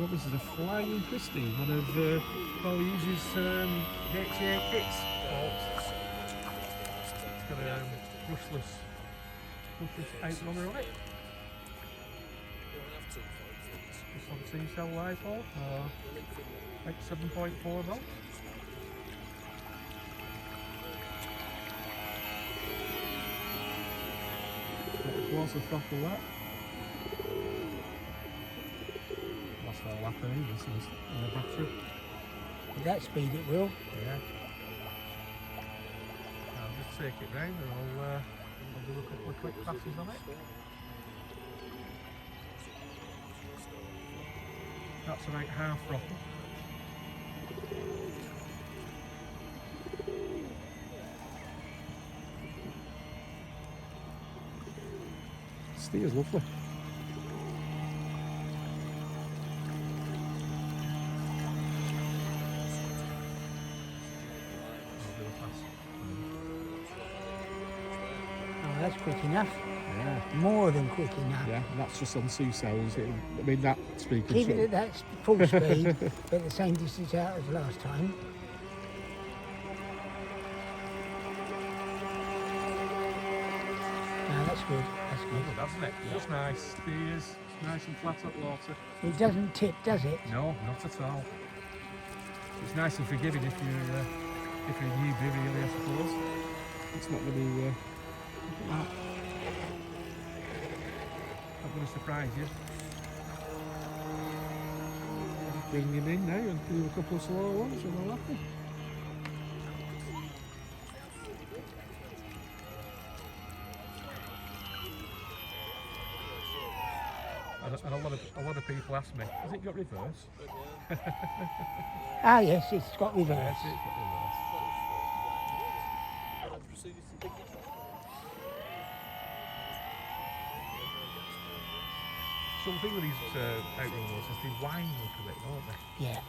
Well, this is a Flying Christie, one of Paul Hughes' HA kits. It's got a brushless outrunner on it. Just on 2-cell LiPo, like 7.4 volts. Closer throttle that. That's all happening, this is in the battery. At that speed it will. Yeah. I'll just take it round and I'll do a couple of quick passes on it. That's about half throttle. Steer's lovely. Oh, that's quick enough. Yeah. More than quick enough. Yeah, that's just on 2 cells. I mean, that speed Keep control. it at that full speed, but the same distance out as last time. No, that's good. That's good. Doesn't it? Just nice. Steers, nice and flat up water. It doesn't tip, does it? No, not at all. It's nice and forgiving if you're a newbie, really, I suppose. It's not going to not going to surprise you. Bring him in now and do a couple of slow ones and we're happy. And a lot of people ask me, has it got reverse? Ah yes, it's got reverse. Yes, it's got reverse. Something with these outrunners is they whine a little bit, don't they? Yeah.